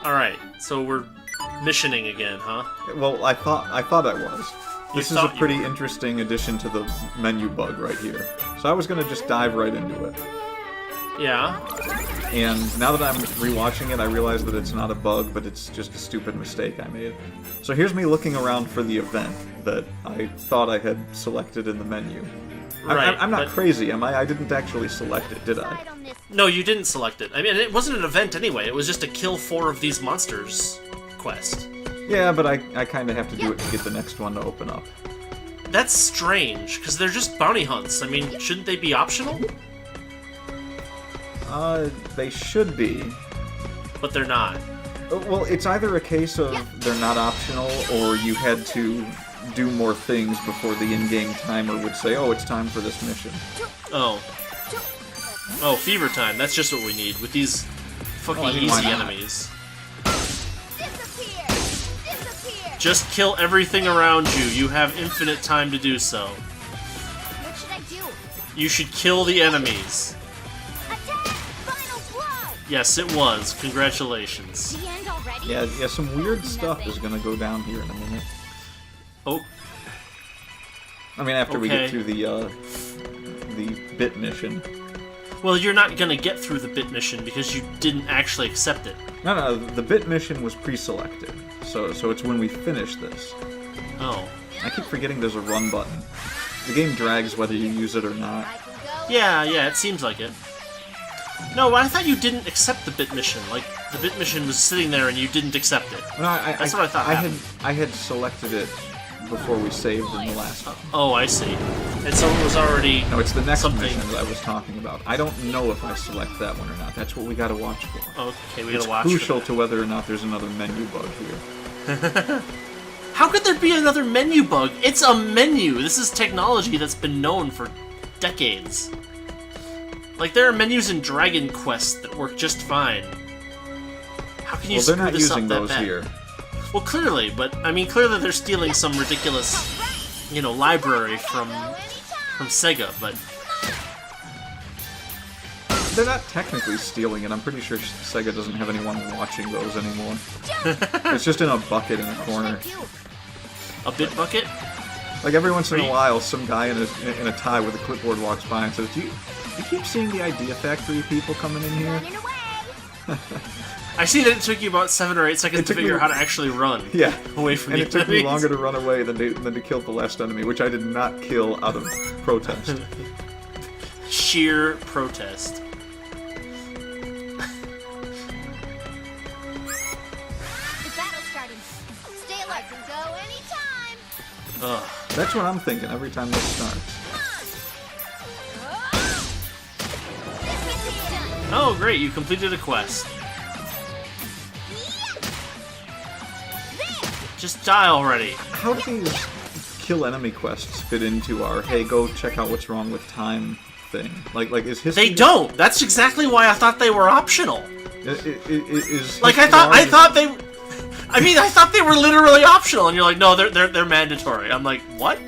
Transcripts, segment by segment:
Alright, so we're missioning again, huh? Well, I thought I was. This is a thought you pretty were. interesting addition to the menu bug right here. So I was gonna just dive right into it. Yeah. And now that I'm rewatching it, I realize that it's not a bug, but it's just a stupid mistake I made. So here's me looking around for the event that I thought I had selected in the menu. Right, I'm not but- crazy, am I? I didn't actually select it, did I? No, you didn't select it. I mean, it wasn't an event anyway. It was just a kill 4 of these monsters quest. Yeah, but I kind of have to do it to get the next one to open up. That's strange, because they're just bounty hunts. I mean, shouldn't they be optional? They should be. But they're not. Well, it's either a case of they're not optional, or you had to do more things before the in-game timer would say, oh, it's time for this mission. Oh. Oh, fever time. That's just what we need with these fucking I mean, why easy not? enemies. Just kill everything around you. You have infinite time to do so. What should I do? You should kill the enemies. Attack! Final blow! Yes, it was. Congratulations. The end already? Yeah, some weird stuff is gonna go down here in a minute. Oh, I mean, after we Okay. get through the bit mission. well, you're not gonna get through the bit mission because you didn't actually accept it. No, the bit mission was pre-selected, so it's when we finish this. Oh. I keep forgetting there's a run button. The game drags whether you use it or not. I can go. Yeah, it seems like it. No, I thought you didn't accept the bit mission. Like, the bit mission was sitting there and you didn't accept it. No, That's what I thought happened. I had selected it before we saved in the last one. Oh, I see. And so it was already... No, it's the next something. mission that I was talking about. I don't know if I select that one or not. That's what we gotta watch for. Okay, we It's gotta watch crucial for to whether or not there's another menu bug here. that. How could there be another menu bug? It's a menu! This is technology that's been known for decades. Like, there are menus in Dragon Quest that work just fine. How can you Well, they're screw not this using up that those bad? here. Well, clearly, but, I mean, clearly they're stealing some ridiculous, library from Sega, but... They're not technically stealing it. I'm pretty sure Sega doesn't have anyone watching those anymore. It's just in a bucket in a corner. A bit bucket? Like every once in a Right. while, some guy in a tie with a clipboard walks by and says, "Do you keep seeing the Idea Factory people coming in here?" Running away! I see that it took you about 7 or 8 seconds It to took figure me- out how to actually run. Yeah, Away from and the it took me enemies. longer to run away than to kill the last enemy, which I did not kill out of protest. Sheer protest. The battle's starting. Stay alert and go anytime! Ugh. That's what I'm thinking every time this starts. This gets me done! Oh, great, you completed a quest. Just die already. How do these kill enemy quests fit into our "hey, go check out what's wrong with time" thing? Like is history? They don't. That's exactly why I thought they were optional. Is Like I thought they. I mean, I thought they were literally optional, and you're like, no, they're mandatory. I'm like, what?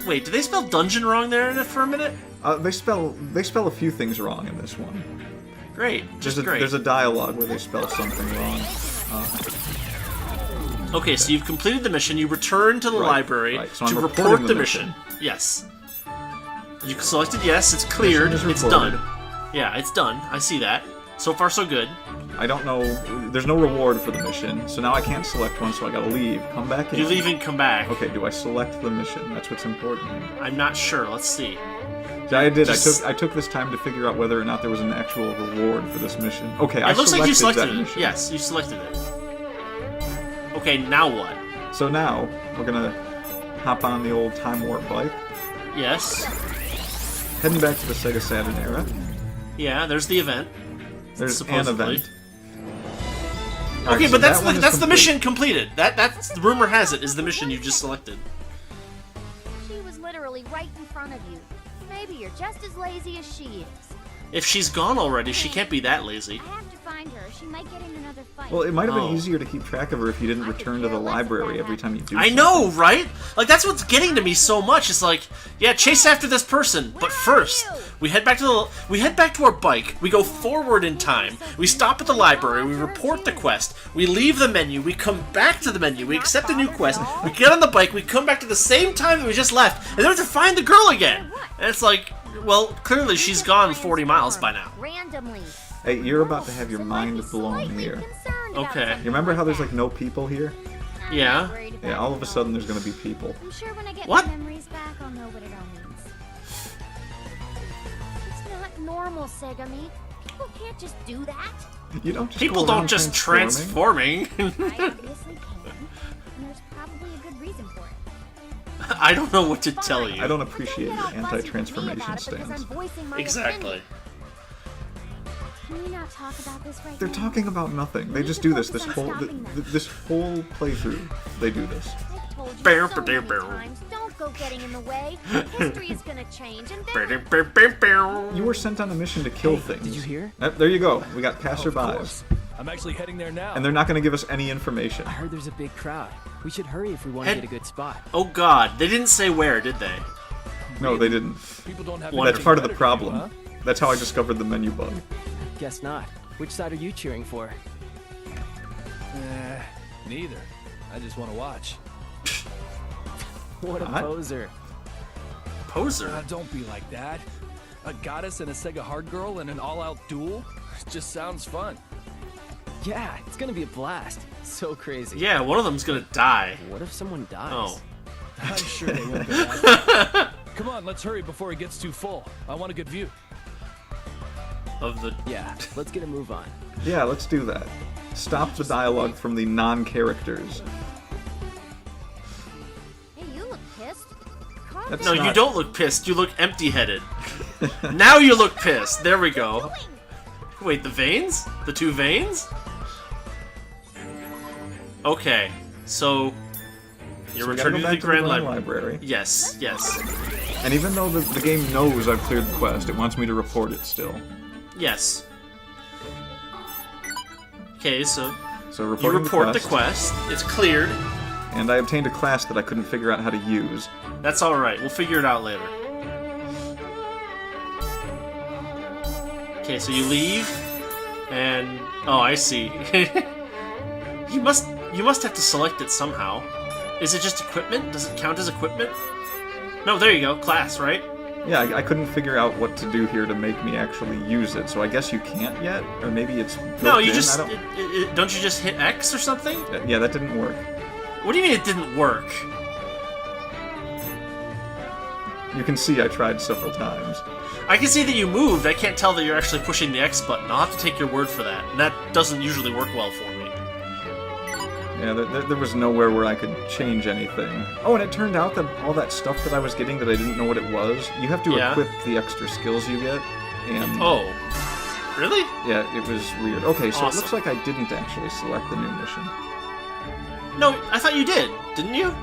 Wait, did they spell dungeon wrong there for a minute? They spell a few things wrong in this one. Great, just great. There's a dialogue where they spell something wrong. Okay, so you've completed the mission. You return to the library right. So I'm to reporting report the the mission. mission. Yes. You selected yes. It's cleared. Mission is It's reported. done. Yeah, it's done. I see that. So far, so good. I don't know. There's no reward for the mission, so now I can't select one. So I gotta leave. Come back in. You leave and come back. Okay. Do I select the mission? That's what's important. I'm not sure. Let's see. Yeah, I did. Just- I took this time to figure out whether or not there was an actual reward for this mission. Okay, It looks like you selected that it. mission. Yes, you selected it. Okay, now what? So now we're gonna hop on the old time warp bike, Yes. heading back to the Sega Saturn era. Yeah, there's the event. There's Supposedly. an event. Okay, Alright, so but that one is that's the complete. mission completed. That's the rumor has it is the mission you just selected. She was literally right in front of you. Maybe you're just as lazy as she is. If she's gone already, she can't be that lazy. I have to find find her. She might get in another fight. Well, it might have been Oh. easier to keep track of her if you didn't return to the library every time you do I something. know, right? Like, that's what's getting to me so much. It's like, yeah, chase after this person, but first, we head back to our bike, we go forward in time, we stop at the library, we report the quest, we leave the menu, we come back to the menu, we accept a new quest, we get on the bike, we come back to the same time that we just left, and then we have to find the girl again. And it's like, well, clearly she's gone 40 miles by now. Randomly. Hey, you're about to have your mind blown here. Okay. You remember how there's like no people here? Yeah. Yeah, all of a sudden there's gonna be people. I'm sure when I get What? my memories back, I'll know what it all means. It's not normal, Segami. People can't just do that. You don't just People go don't around just transforming. transforming. I obviously can, and there's probably a good reason for it. I don't know what to tell you. I don't appreciate your anti-transformation stance. Exactly. Can we not talk about this right They're now? talking about nothing. They just do this. This whole playthrough. They do this. I've told you Bow, so ba, many bow. times, don't go getting in the way. History is gonna change, and then You were sent on a mission to kill things. did you hear? There you go. We got Of passerbys, course. I'm actually heading there now. and they're not going to give us any information. I heard there's a big crowd. We should hurry if we want to Head- get a good spot. Oh god, they didn't say where, did they? No, they didn't. People don't have Wonderful. That's part of the anything problem. better to do, That's how I discovered the menu bug. Guess not. Which side are you cheering for? huh? Neither. I just want to watch. What a What? poser. Poser. Don't be like that. A goddess and a Sega hard girl in an all-out duel? Just sounds fun. Yeah, it's gonna be a blast. So crazy. Yeah, one of them's gonna die. What if someone dies? Oh. I'm sure they won't go that. Come on, let's hurry before it gets too full. I want a good view. Of the... Yeah, let's get a move on. Yeah, let's do that. Stop the dialogue from the non-characters. hey, you look pissed. Calm That's No, down. you not- don't look pissed. You look empty-headed. Now you look pissed. There we go. Wait, the veins? The two veins? Okay, so... You're So we gotta returning go to the back Grand Library. Library. Yes, yes, And even though the game knows I've cleared the quest, it wants me to report it still. yes. Okay, so So you reporting report the quest. It's cleared. and I obtained a class that I couldn't figure out how to use. That's alright. We'll figure it out later. Okay, so you leave, and... Oh, I see. You must have to select it somehow. Is it just equipment? Does it count as equipment? No, there you go. Class, right? Yeah, I couldn't figure out what to do here to make me actually use it, so I guess you can't yet? Or maybe it's built No, you in? just... I don't... don't you just hit X or something? Yeah, that didn't work. What do you mean it didn't work? You can see I tried several times. I can see that you moved. I can't tell that you're actually pushing the X button. I'll have to take your word for that. And that doesn't usually work well for me. Yeah, there was nowhere where I could change anything. Oh, and it turned out that all that stuff that I was getting that I didn't know what it was, you have to Yeah. equip the extra skills you get, and... Oh. Really? Yeah, it was weird. Okay, so Awesome. it looks like I didn't actually select the new mission. No, I thought you did. Didn't you?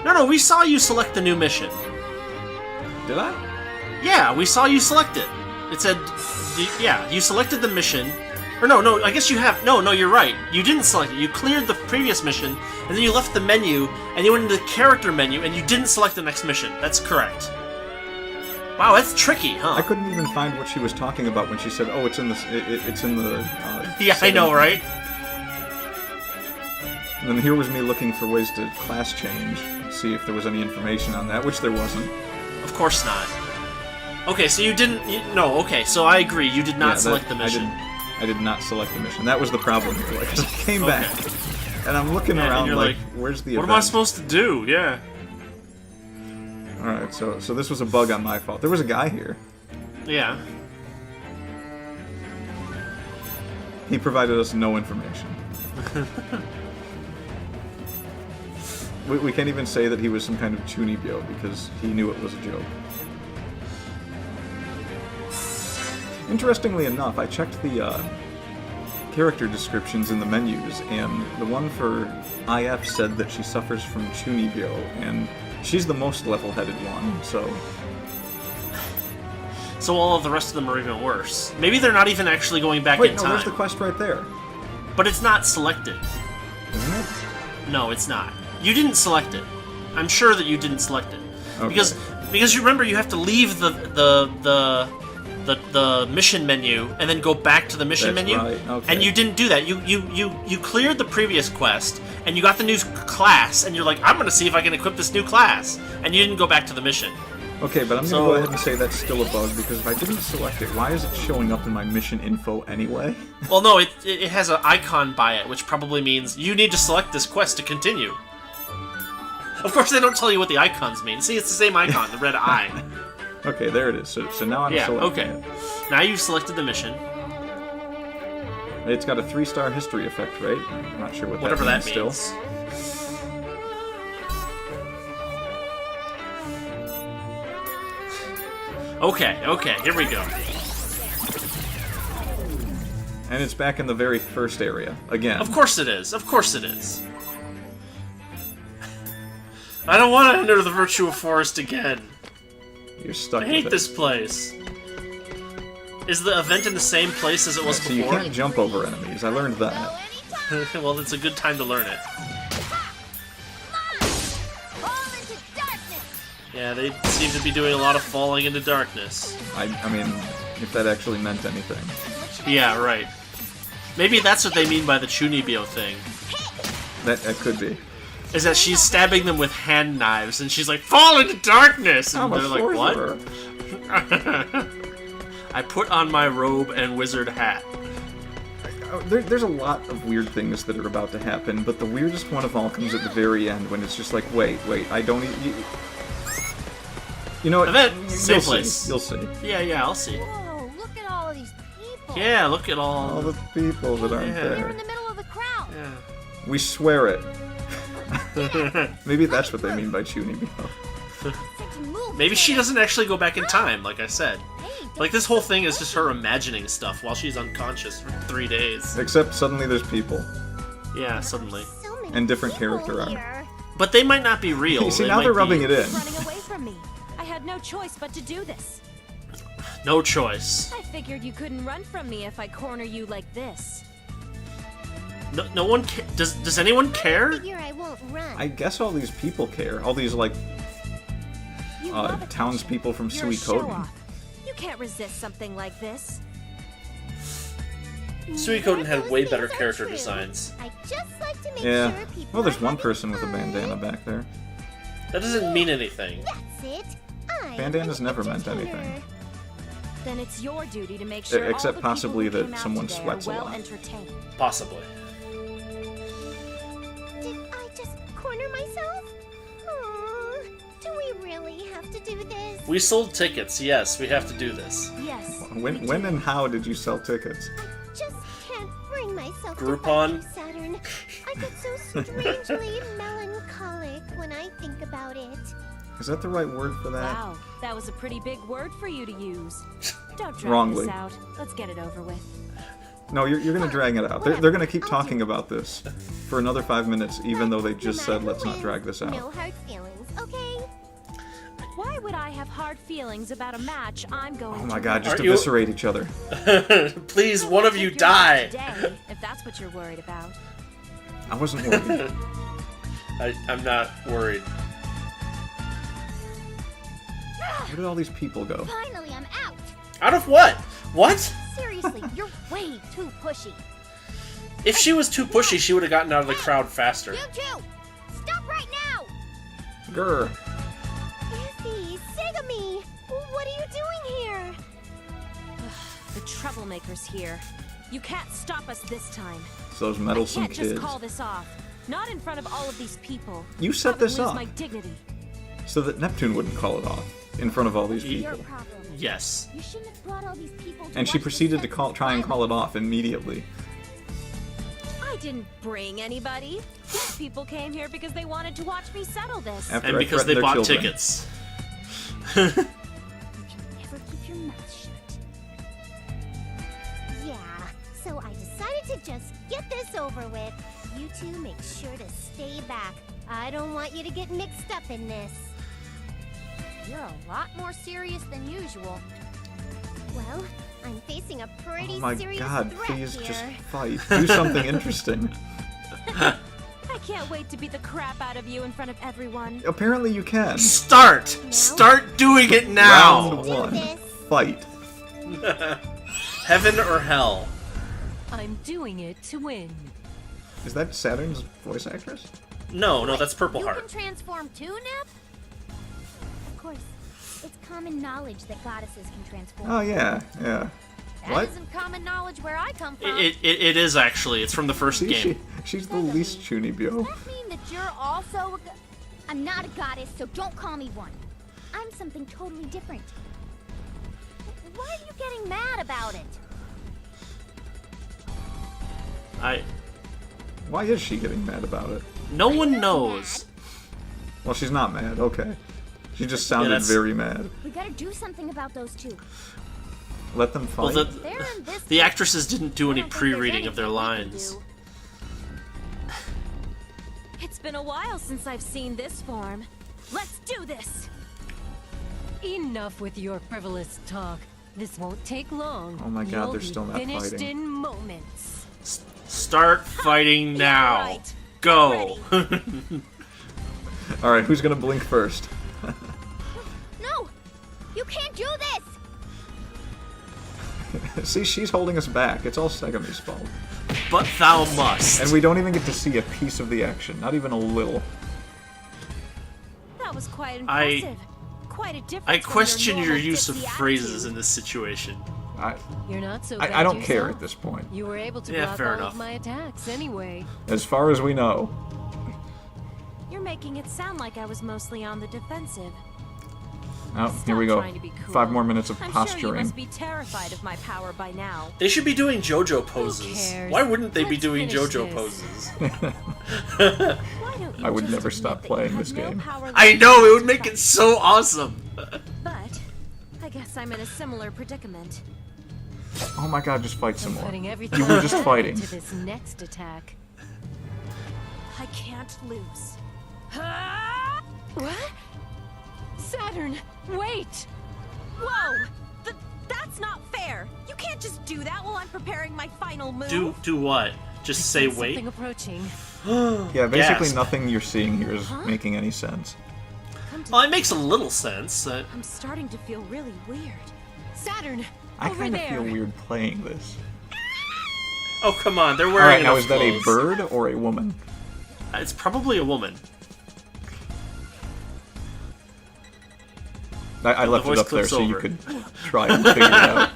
No, we saw you select the new mission. Did I? Yeah, we saw you select it. It said, yeah, you selected the mission. Or no, I guess you have. No, you're right. You didn't select it. You cleared the previous mission, and then you left the menu, and you went into the character menu, and you didn't select the next mission. That's correct. Wow, that's tricky, huh? I couldn't even find what she was talking about when she said, "Oh, it's in the, it's in the." Yeah, I know, setting." right? And then here was me looking for ways to class change, see if there was any information on that, which there wasn't. Of course not. Okay, so you didn't. No, okay, so I agree. You did not Yeah, select the mission. I did not select the mission. That was the problem here. Because I came Okay. back, and I'm looking Yeah, and around you're like, like, where's the What event? am I supposed to do? Yeah. Alright, so this was a bug on my fault. There was a guy here. Yeah. He provided us no information. we can't even say that he was some kind of chunibyo because he knew it was a joke. Interestingly enough, I checked the character descriptions in the menus, and the one for IF said that she suffers from chunibyo, and She's the most level-headed one, so... So all of the rest of them are even worse. Maybe they're not even actually going back Wait, in no, time. there's the quest right there. But it's not selected. Isn't it? No, it's not. You didn't select it. I'm sure that you didn't select it. Okay. Because you remember you have to leave the mission menu and then go back to the mission That's menu. right, okay. And you didn't do that. You cleared the previous quest and you got the new class and you're like, I'm gonna see if I can equip this new class. And you didn't go back to the mission. Okay, but I'm gonna go ahead and say that's still a bug, because if I didn't select it, why is it showing up in my mission info anyway? Well, no, it has an icon by it, which probably means you need to select this quest to continue. Of course, they don't tell you what the icons mean. See, it's the same icon, the red eye. Okay, there it is. So now I'm selecting it. Now you've selected the mission. It's got a 3-star history effect, right? I'm not sure what Whatever that that means means. still. Okay, here we go. And it's back in the very first area, again. Of course it is. I don't want to enter the Virtua Forest again. You're stuck I with hate it. this place. Is the event in the same place as it was So you before? can't jump over enemies. I learned that. Well, it's a good time to learn it. Fall into darkness. Yeah, they seem to be doing a lot of falling into darkness. I mean, if that actually meant anything. Yeah, right. Maybe that's what they mean by the Chunibyo thing. That could be. Is that she's stabbing them with hand knives, and she's like, fall into darkness! And I'm a they're like, sorcerer. what? I put on my robe and wizard hat. There's a lot of weird things that are about to happen, but the weirdest one of all comes at the very end when it's just like, wait, I don't you know what? Event, same You'll place. see. You'll see. Yeah, I'll see. Whoa, look at all of these people. Yeah, look at all. All the people that aren't Yeah. They're there. in the middle of the crowd. Yeah. We swear it. Maybe that's what they mean by Chunibyo. Such a move. Maybe she doesn't actually go back in time, like I said. Hey, Like, this whole thing is just her imagining stuff while she's unconscious for 3 days. Except suddenly there's people. Yeah, suddenly. so many And different people character art. here. But they might not be real. You see, They now might they're be- rubbing it in. Running away from me. I had no choice but to do this. No choice. I figured you couldn't run from me if I corner you like this. No one does anyone care? Figure I won't run. I guess all these people care. All these, like, You love attention. townspeople from You're a Suikoden. show-off. You can't resist something like this. Suikoden had way Those better things are character true. designs. I just like to make Yeah. sure people Well, there's are one having person with a fun. bandana back there. That doesn't mean anything. That's it. I'm Bandanas an never meant entertainer. anything. Then it's your duty to make sure Except all the possibly people who that came out someone today sweats a are well lot. entertained. Possibly. Did I just corner myself? Aw, do we really have to do this? We sold tickets, yes, we have to do this. Yes. When and how did you sell tickets? Just can't bring myself Groupon? to fight you, Saturn. I get so strangely melancholic when I think about it. Is that the right word for that? Wow, that was a pretty big word for you to use. Don't drag Wrongly. this out. Let's get it over with. No, you're gonna drag it out. They're gonna keep talking about this for another 5 minutes, even though they just said, let's not drag this out. No hard feelings, okay? Why would I have hard feelings about a match I'm going to Oh my god, just Aren't you- eviscerate each other. Please, one of you Take your life die! Today, if that's what you're worried about. I wasn't worried. I'm not worried. Where did all these people go? Finally, I'm out. Out of what? What? Seriously, you're way too pushy. If she was too pushy, she would have gotten out of the crowd faster. You two, stop right now! Grr. Issy, Segami, what are you doing here? The troublemaker's here. You can't stop us this time. It's those I meddlesome can't just kids. call this off. Not in front of all of these people. You set Probably this lose up. my dignity. So that Neptune wouldn't call it off in front of all these Your people. problem. Yes. You shouldn't have brought all these people to And she watch the proceeded to set. try and call it off immediately. I didn't bring anybody. These people came here because they wanted to watch me settle this. After And I because they threatened their bought children. tickets. You can never keep your mouth shut. Yeah, so I decided to just get this over with. You two make sure to stay back. I don't want you to get mixed up in this. You're a lot more serious than usual. Well, I'm facing a pretty Oh my serious god, threat please here. just fight. Do something interesting. I can't wait to beat the crap out of you in front of everyone. Apparently you can. Start! Start doing it now! Round 1. this. Fight. Heaven or hell? I'm doing it to win. Is that Saturn's voice actress? No, that's Purple You Heart. can transform too, Nip? Of course. It's common knowledge that goddesses can transform. Oh yeah, yeah. That What? isn't common knowledge where I come from. It is actually. It's from the first See, game. she's the least Chunibyo. Does that mean that you're also I'm not a goddess, so don't call me one. I'm something totally different. Why are you getting mad about it? Why is she getting mad about it? No one knows. Well, she's not mad, okay. She just sounded that's- very mad. We gotta do something about those two. Let them fight. Well, They're in this. the actresses didn't do I any don't think there's pre-reading of their anything we can lines. do. It's been a while since I've seen this form. Let's do this! Enough with your frivolous talk. This won't take long. Oh my god, You'll they're be still not finished fighting. in moments. Start fighting now. right. Go. Alright, who's gonna blink first? No! You can't do this! See, she's holding us back. It's all Segami's fault. But thou must. And we don't even get to see a piece of the action. Not even a little. That was quite I- impressive. Quite a difference. I from question your normal use of ditzy phrases attitude. in this situation. You're not so bad I don't care yourself. at this point. You were able to Yeah, block fair all enough. of my attacks anyway. As far as we know. You're making it sound like I was mostly on the defensive. Oh, Stop here we go. trying to be cool. 5 more minutes of I'm sure you posturing. must be terrified of my power by now. They should be doing JoJo poses. cares? Why wouldn't they be Let's doing finish JoJo this. poses? Why don't you I would just never admit stop that playing you this have no game. power I left know, it to would make fight. it so awesome. But I guess I'm in a similar predicament. Oh my god, just fight some I'm more. putting everything You were I just have fighting. into this next attack. I can't lose. What? Saturn, wait! Whoa! That's not fair! You can't just do that while I'm preparing my final move. Do what? Just say Sense wait? Something approaching. Yeah, basically Gasp. nothing you're seeing here is making any sense. Come to Well, it makes a little sense. I'm starting to feel really weird. Saturn, I over kind of there. feel weird playing this. Oh, come on, they're wearing Alright, now enough is that a clothes. bird or a woman? It's probably a woman. I left it voice up there clips so you over. could try and figure it out.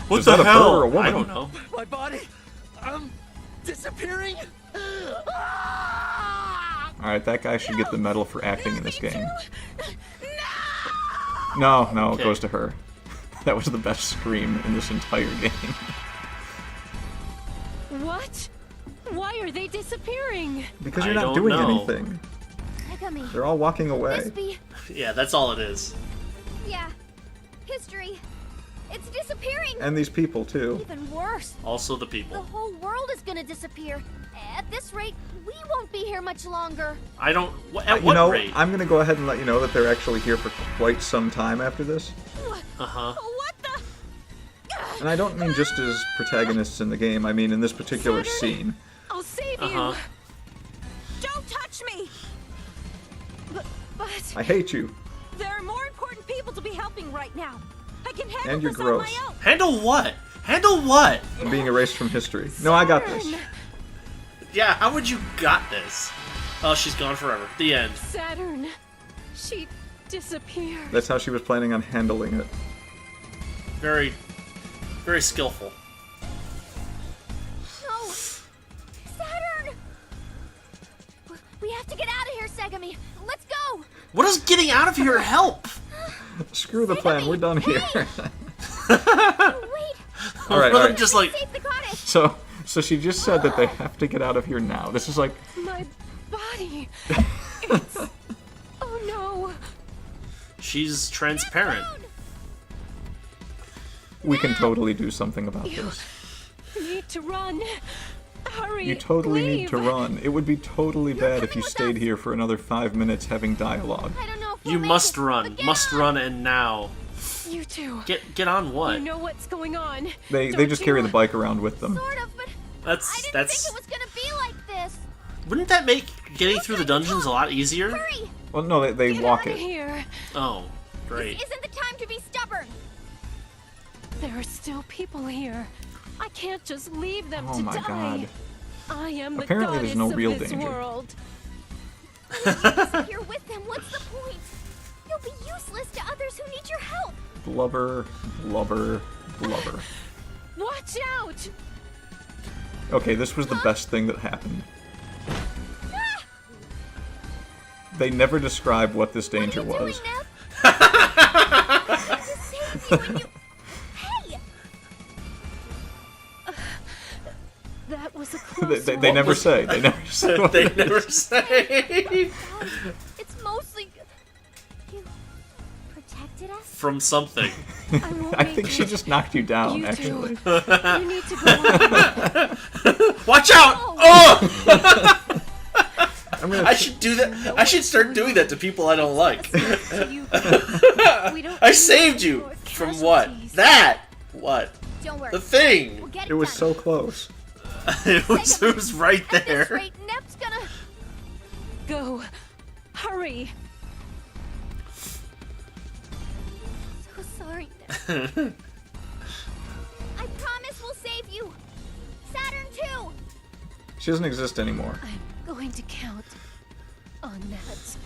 What Is the that a bird hell? or a woman? I don't know. My body, disappearing. Alright, that guy should get the medal for acting in this game. No, it Okay. goes to her. That was the best scream in this entire game. What? Why are they disappearing? Because I you're not don't doing know. anything. Megami, They're all walking this away. be... Yeah, that's all it is. Yeah. History. It's disappearing! And these people, too. Even worse. Also the The people. whole world is gonna disappear. At this rate, we won't be here much longer. I don't. At You what know, rate? I'm gonna go ahead and let you know that they're actually here for quite some time after this. Uh huh. What the? And I don't mean just as protagonists in the game, I mean in this particular scene. I'll save Uh huh. Don't touch me! But I hate you. There are more important people to be helping right now. I can handle And you're this on gross. my own. Handle what? Handle what? I'm being erased from history. No, I got this. Yeah, how would you got this? Oh, she's gone forever. The end. Saturn, she disappeared. That's how she was planning on handling it. Very, very skillful. No! Saturn! We have to get out of here, Segami. Let's go! What does getting out of here help? Screw the plan, we're done here. Wait! Alright. Just like, Save the goddess! So she just said that they have to get out of here now. This is like, My body. It's... Oh no. she's transparent. we can totally do something about this. Need to run. Hurry! You totally need to leave. run. It would be totally bad if coming you with stayed us. here for another 5 minutes having dialogue. I don't know if You we'll make must it, run. but get Must on. run and now. You two. Get on what? You know what's going on. They Don't just you? carry the bike around with them. Sort of, but I didn't That's. think it was gonna be like this. Wouldn't that make getting through the dungeons a lot easier? Hurry! Well, no, they Get walk out of it. here. Oh, great. This isn't the time to be stubborn. There are still people here. I can't just leave them Oh to my die. god. I am the Apparently goddess there's no of real this danger. world. If you're with them, what's the point? You'll be useless to others who need your help. Blubber, blubber, blubber. Watch out! Okay, this was the best thing that happened. They never describe what this danger What are you was. doing, Nev? To save you and you... Hey! That was a close They one. never say. They never say. What They it never is. say. It's mostly... You protected us? From something. I won't I make think she it. just knocked you down, You actually. two. You need to go on. Watch out! Oh! I'm gonna I should do that. I should start doing that to people I don't like. So you- we don't I need saved you more from what? casualties. That. What? Don't worry. The thing. We'll get It was done. so close. It was right At this there. rate, Nev's gonna... Go. Hurry. So sorry, Nev. I promise we'll save you. Saturn 2! She doesn't exist anymore. I'm going to count on that.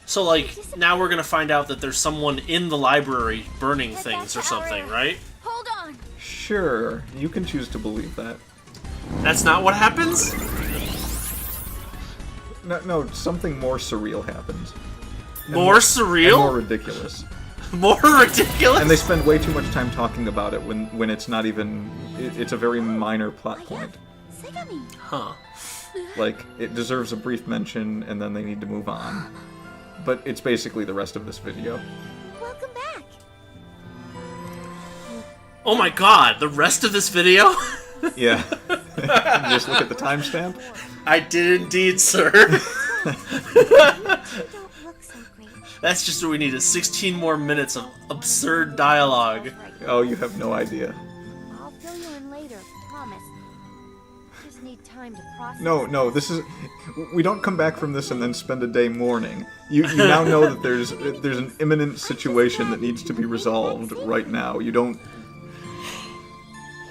So, like, now we're gonna find out that there's someone in the library burning Head things back or to our something, area. right? Hold on. Sure, you can choose to believe that. That's not what happens? No, something more surreal happens. And More and surreal? more ridiculous. More ridiculous? And they spend way too much time talking about it when it's not even... It's a very minor plot point. Segami. Huh. Like, it deserves a brief mention, and then they need to move on. But it's basically the rest of this video. Welcome back. Oh my god, the rest of this video? Yeah. Just look at the timestamp. I did indeed, sir. You don't look so great. That's just what we need, is 16 more minutes of absurd dialogue. Oh, you have no idea. I'll fill you in later, promise. Just need time to process. No, this is... We don't come back from this and then spend a day mourning. You now know that there's an imminent situation that needs to be resolved right now. You don't...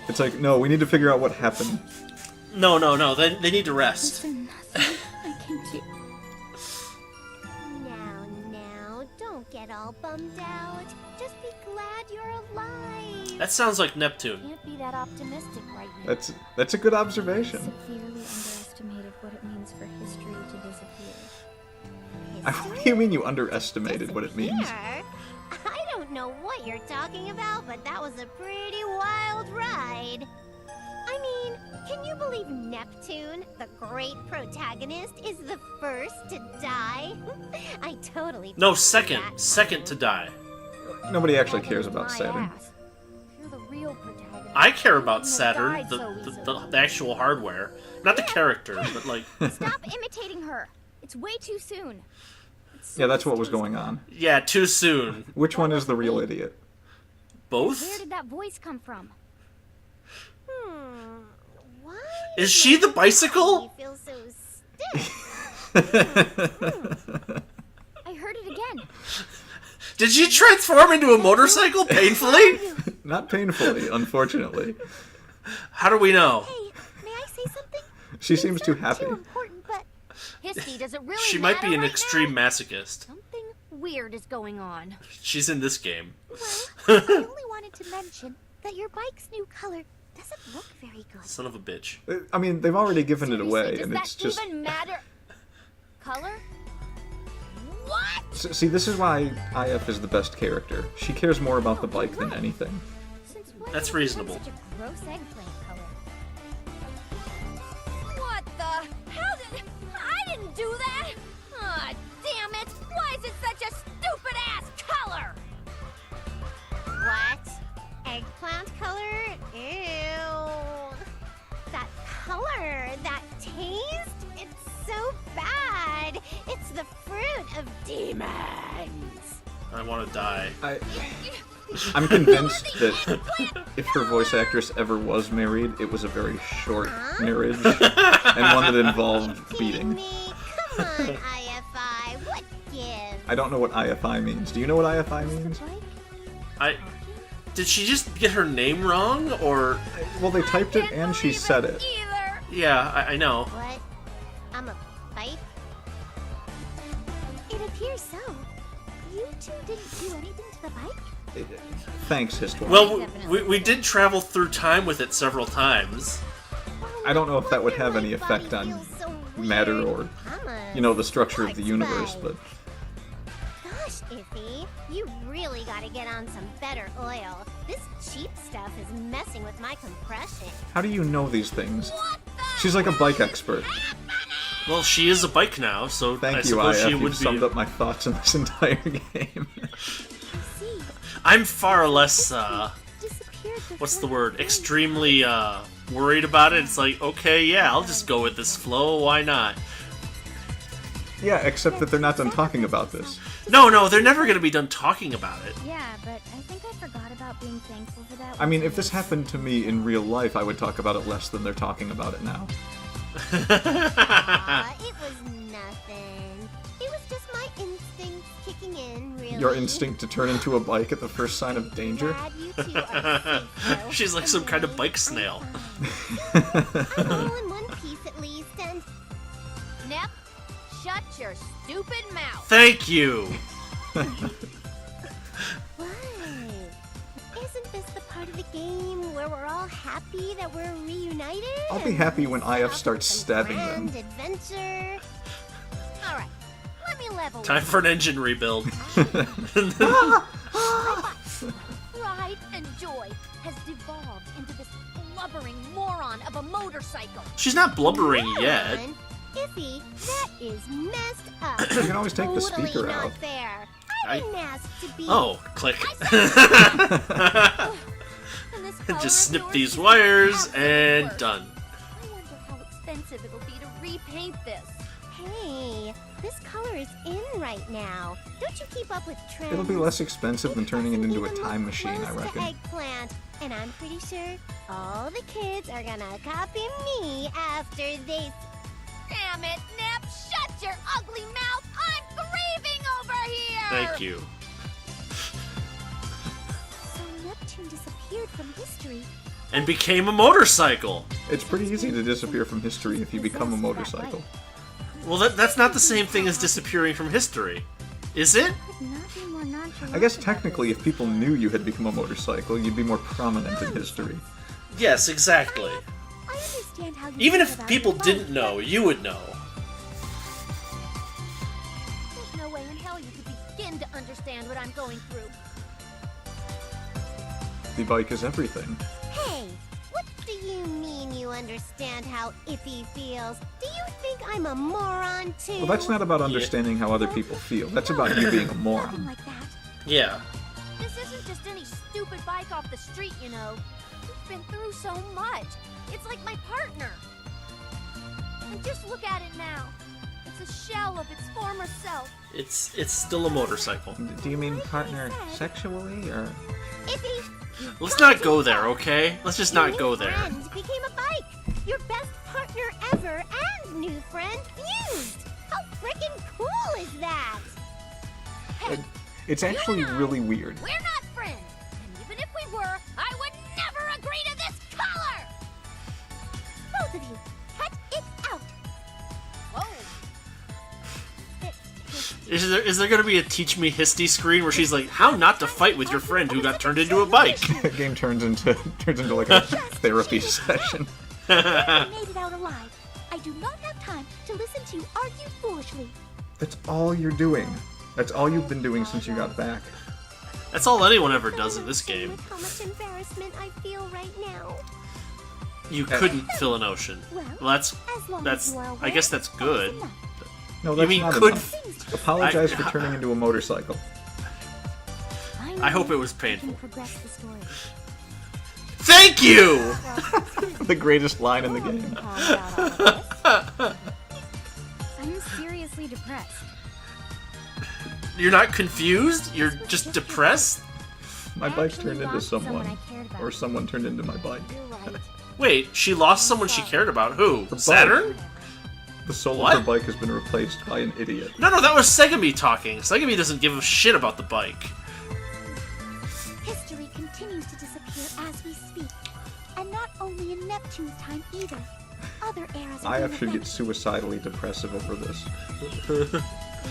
It's like, no, we need to figure out what happened. No, they need to rest. Nothing I can do. Now, don't get all bummed out. Just be glad you're alive. That sounds like Neptune. Can't be that optimistic right now. That's a good observation. Severely underestimated what it means for history to disappear. What do you mean you underestimated what it means? Disappear? I don't know what you're talking about, but that was a pretty wild ride. I mean, can you believe Neptune, the great protagonist, is the first to die? I totally No, believe second. that. Second to die. Nobody actually cares My about Saturn. ass. You're the real protagonist. I care about You Saturn, died so the actual hardware. Not the character, but like... Stop imitating her. It's way too soon. Yeah, that's what was going on. Yeah, too soon. Which one is the real idiot? Where Both? did that voice come from? Why? Is she the bicycle? You feel so stiff. I heard it again. Did she transform into a motorcycle painfully? Not painfully, unfortunately. How do we know? Hey, may I say something? She seems It's too not happy. Too important, but history doesn't really She might be matter an right extreme now. masochist. Something weird is going on. She's in this game. Well, I only wanted to mention that your bike's new color doesn't look very good. Son of a bitch. I mean, they've already given it Seriously, away, does and that it's just... even matter? Color? What? See, this is why IF is the best character. She cares more about the bike than anything. Since when That's did you have reasonable. Such a gross eggplant color. What the? How did? I didn't do that. Ah, damn it! Why is it such a stupid ass color? What? I want to die. I'm convinced that if her voice actress ever was married, it was a very short marriage, and one that involved beating. Come on, IFI, what gives? I don't know what IFI means. Do you know what IFI means? Did she just get her name wrong, or? Well, they typed it and she said it. Yeah, I know. What? I'm a bike? It appears so. You two didn't do anything to the bike? Thanks, Histoire. Well, we did travel through time with it several times. I don't know if that would have any effect on matter or, the structure of the universe, but... Gosh, Iffy, you really gotta get on some better oil. This cheap stuff is messing with my compression. How do you know these things? She's like a bike expert. Well, she is a bike now, so Thank I you, suppose IF. she would You've summed up my thoughts in this entire game. I'm far less, what's the word? Extremely, worried about it. It's like, okay, yeah, I'll just go with this flow, why not? Yeah, except that they're not done talking about this. No, they're never gonna be done talking about it. Yeah, but I think I forgot about being thankful for that. I mean, if this happened to me in real life, I would talk about it less than they're talking about it now. Aw, it was nothing. It was just my instincts kicking in, really. Your instinct to turn into a bike at the first sign of danger? Glad you two are safe, though. She's like some kind of bike snail. I'm all in one piece at least, and Nep, shut your stupid mouth. Thank you! what? Isn't this the part of the game where we're all happy that we're reunited? I'll be happy when IF starts stabbing them. Grand adventure. All right, let me level. Time for an engine rebuild. Pride and joy has devolved into this blubbering moron of a motorcycle. She's not blubbering yet. Come on. Iffy, that is messed up. You can always take the Totally speaker not out. fair. I didn't ask to be. Oh, click. And this color Just of snip yours these is wires absolute and worst. done. I wonder how expensive it'll be to repaint this. Hey, this color is in right now. Don't you keep up with trends? It'll be less expensive than turning it doesn't into a even time look machine, I close to reckon. Eggplant, and I'm pretty sure all the kids are gonna copy me after they. Damn it, Nep! Shut your ugly mouth! I'm grieving over here! Thank you. So Neptune disappeared from history. And became a motorcycle. It's pretty easy to disappear from history if you become a motorcycle. Well, that's not the same thing as disappearing from history. Is it? Could not be more nonchalant I guess about technically if people knew you had become a motorcycle, you'd be more prominent in history. Yes, exactly. I understand how you Even feel if about people it, but didn't know, you would know. There's no way in hell you could begin to understand what I'm going through. The bike is everything. Hey, what do you mean you understand how Iffy feels? Do you think I'm a moron too? Well, that's not about understanding how other people feel. That's about you being a Nothing moron. like that. Yeah. This isn't just any stupid bike off the street, you know. We've been through so much. It's like my partner. And just look at it now. It's a shell of its former self. It's still a motorcycle. Do you mean partner sexually, or...? Iffy, Let's not go there, okay? Let's just not go there. Your friend became a bike. Your best partner ever and new friend fused. How freaking cool is that? It's actually really weird. We're not friends. And even if we were, I would never agree to this color! Both of you, cut it out. Whoa. Is there gonna be a Teach Me Histy screen where she's like, how not to fight with your friend who got turned into a bike? The game turns into like a therapy session. I made it out alive. I do not have time to listen to you argue foolishly. That's all you're doing. That's all you've been doing since you got back. That's all anyone ever does in this game. How much embarrassment I feel right now. You couldn't fill an ocean. Well, As long as you are aware, I guess that's good. enough. No, that's mean not could- enough. Apologize for turning into a motorcycle. I hope it was I can painful. progress the story. Thank you! The greatest line in the game. I'm seriously depressed. You're not confused? You're just depressed? My bike Actually turned into lost someone. I cared about. Or someone turned into my bike. You're right. Wait, she lost someone she cared about. Who? bike. Saturn? The soul What? of her bike has been replaced by an idiot. No, that was Segami talking. Segami doesn't give a shit about the bike. History continues to disappear as we speak. And not only in Neptune's time either. Other eras I are being should get affected. suicidally depressive over this. Is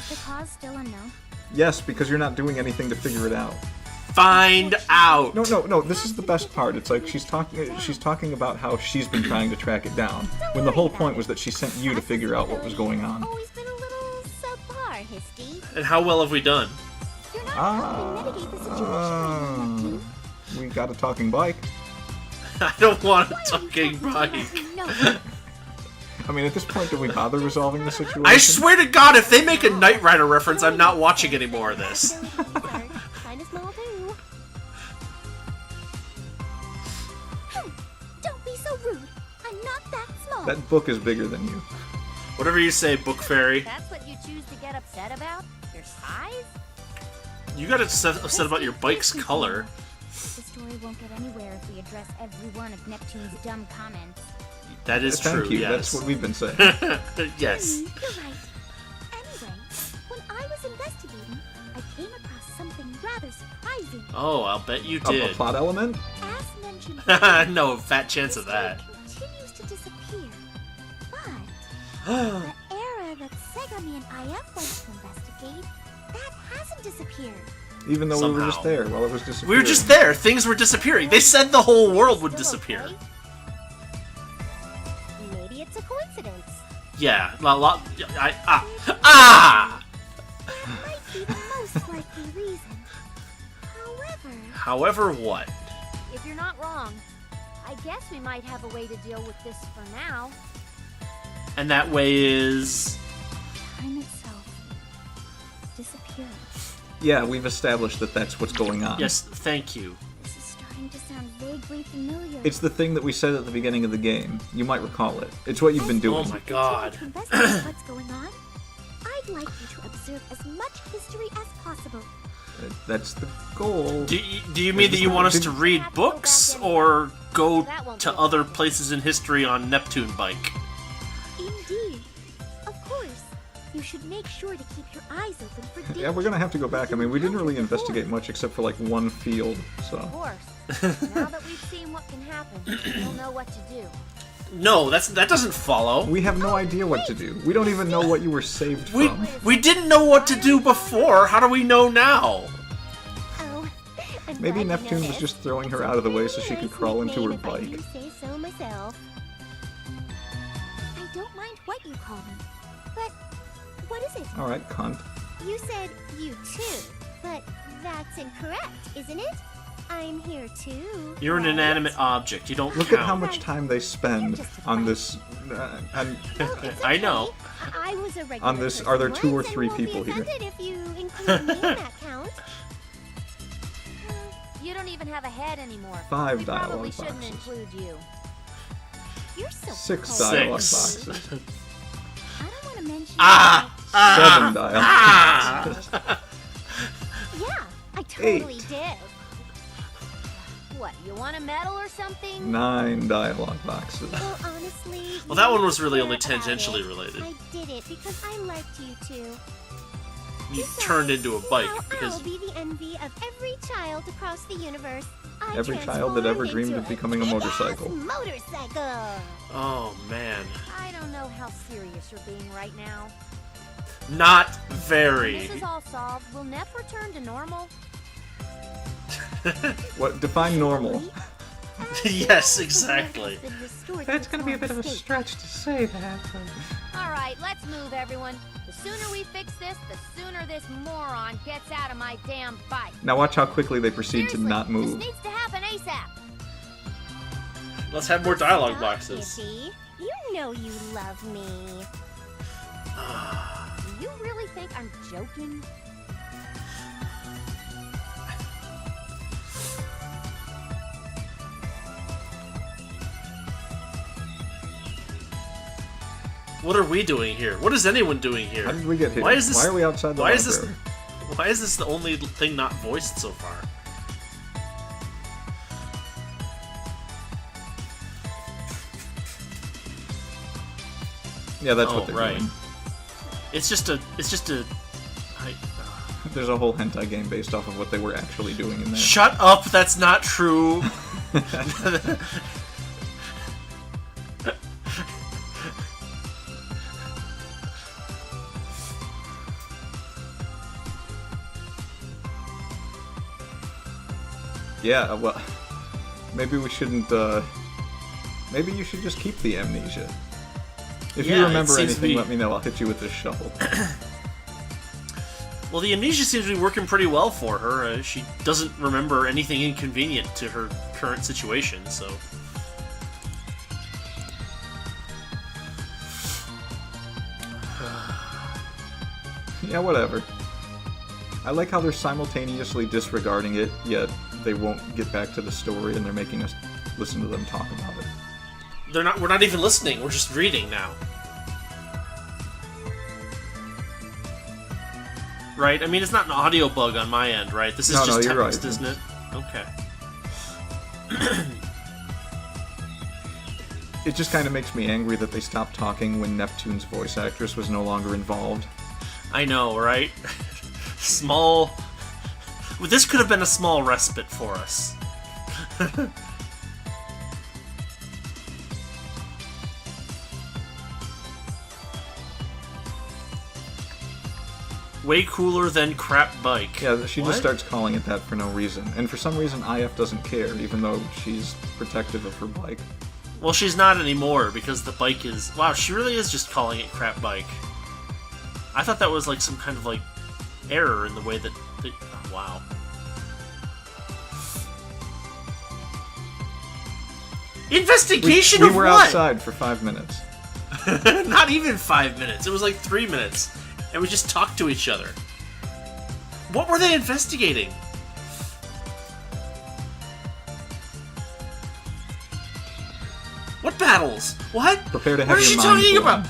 the cause still unknown? Yes, because you're not doing anything to figure it out. Find out! No, this is the best part. It's like she's talking about how she's been trying to track it down, when the whole point was that she sent you to figure out what was going on. Always been a little subpar, Histy. And how well have we done? You're not helping mitigate the situation right now, Neptune. We got a talking bike. I don't want a talking bike. No, I mean, at this point, do we bother resolving the situation? I swear to God, if they make a Knight Rider reference, I'm not watching any more of this. kind of small too. Don't be so rude. I'm not that small. That book is bigger than you. Whatever you say, Book Fairy. That's what you choose to get upset about? Your size? You got upset about your bike's color. The story won't get anywhere if we address every one of Neptune's dumb comments. That is true, Thank you. yes. That's what we've been saying. Yes. You're right. Anyway, when I was investigating, I came across something rather surprising. Oh, I'll bet you A did. plot element? As mentioned, No fat chance of that. continues to disappear. But the era that Segami and IF went to investigate, that hasn't disappeared. Even though we were just Somehow. there while it was disappearing. We were just there. Things were disappearing. They said the whole world would Still disappear. okay? Maybe it's a coincidence. Yeah. Ah! That might be the most likely reason. However, However, what? If you're not wrong, I guess we might have a way to deal with this for now. And that way is... time itself disappeared. Yeah, we've established that that's what's going on. Yes, thank you. This is starting to sound vaguely familiar. It's the thing that we said at the beginning of the game. You might recall it. It's what you've been doing. Oh my god. To investigate what's going on, I'd like you to observe as much history as possible. That's the goal. Do you mean that you want us to read books or go to other places in history on Neptune bike? Indeed. Of course. You should make sure to keep your eyes open for danger. Yeah, we're gonna have to go back. I mean, we didn't really investigate much except for like one field, Of so. course. Now that we've seen what can happen, we'll know what to do. No, that doesn't follow. We have no idea what to do. We don't even know what you were saved We from. we didn't know what to do before. How do we know now? Oh, I'm Maybe glad you Neptune was noticed. just throwing her out of the way so she Really could crawl nice into her nickname if I bike. do say so myself. I don't mind what you call me. But what is it? Alright, cunt. You said you too, but that's incorrect, isn't it? I'm here too. You're an right? inanimate object. You don't Look count. at how much time they spend on this. And Well, it's I know. okay. I was a regular On this, person are there 2 or once and 3 won't be people here? offended if you include me in that count. You don't even have a head anymore. 5 We dialogue probably shouldn't boxes. include you. You're so 6 cold. dialogue 6. boxes. I don't want to mention. Ah! 7 dialogue Ah! boxes. Yeah, I totally 8. did. What, you want a medal or something? 9 dialogue boxes. Well, honestly. Well, that you one was really care only about tangentially it. related. I did it because I liked you two. You Besides, turned into a bike now because I'll be the envy of every child across the universe. I Every child that ever transformed dreamed of into becoming a kick-ass motorcycle. Motorcycle. oh man, I don't know how serious you're being right now. not When very. this is all solved, will Nep return to normal? What? Define normal. Yes, exactly. That's gonna be a bit of a stretch to say that. Alright, let's move, everyone. The sooner we fix this, the sooner this moron gets out of my damn bike. Now watch how quickly they proceed to Seriously, not move. This needs to happen ASAP. Let's have more dialogue Stop, boxes. Kissy. You know you love me. Do you really think I'm joking? What are we doing here? What is anyone doing here? How did we get here? Why is this? Why are we outside the Why is this? library? Why is this the only thing not voiced so far? Yeah, that's what they're right. doing. It's just a. There's a whole hentai game based off of what they were actually doing in there. Shut up! That's not true. Yeah, well, maybe we shouldn't, maybe you should just keep the amnesia. If Yeah, you it remember seems to anything, be- let me know. I'll hit you with this shovel. Well, the amnesia seems to be working pretty well for her. She doesn't remember anything inconvenient to her current situation, so... Yeah, whatever. I like how they're simultaneously disregarding it, yet they won't get back to the story, and they're making us listen to them talk about it. We're not even listening, we're just reading now. Right? I mean, it's not an audio bug on my end, right? This is No, just you're text, right. isn't it? Okay. It just kind of makes me angry that they stopped talking when Neptune's voice actress was no longer involved. I know, right? Small... Well, this could have been a small respite for us. Way cooler than crap bike. Yeah, she What? just starts calling it that for no reason. And for some reason, IF doesn't care, even though she's protective of her bike. Well, she's not anymore, because the bike is... Wow, she really is just calling it crap bike. I thought that was like some kind of like error in the way that... Oh, wow. Investigation We of were what? outside for 5 minutes. Not even 5 minutes. It was like 3 minutes. And we just talked to each other. What were they investigating? What battles? What? Prepare to have What is your she mind talking blown. about?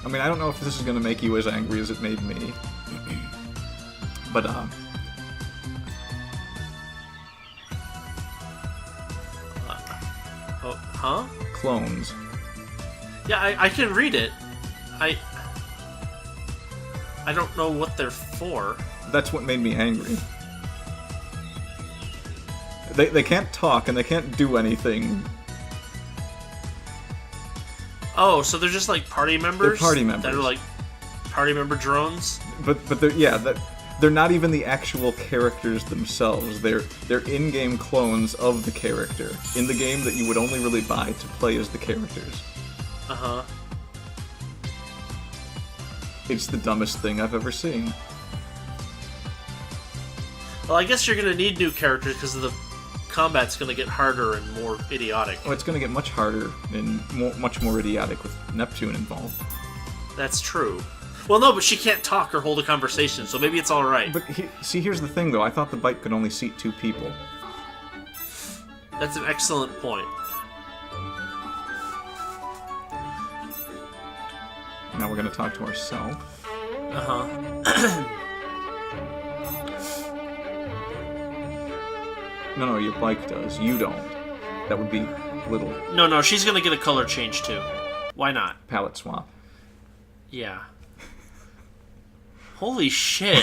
I mean, I don't know if this is going to make you as angry as it made me. But, Oh, huh? clones. Yeah, I can read it. I don't know what they're for. That's what made me angry. They can't talk, and they can't do anything. Oh, so they're just like party members? They're party members. That are like party member drones? But they're not even the actual characters themselves. They're in-game clones of the character in the game that you would only really buy to play as the characters. Uh-huh. It's the dumbest thing I've ever seen. Well, I guess you're gonna need new characters because the combat's gonna get harder and more idiotic. Oh, it's going to get much harder and much more idiotic with Neptune involved. That's true. Well, no, but she can't talk or hold a conversation, so maybe it's alright. But see, here's the thing, though. I thought the bike could only seat 2 people. That's an excellent point. Now we're going to talk to ourselves. Uh-huh. No, your bike does. You don't. That would be little No, she's gonna get a color change, too. Why not? palette swap. Yeah. Holy shit.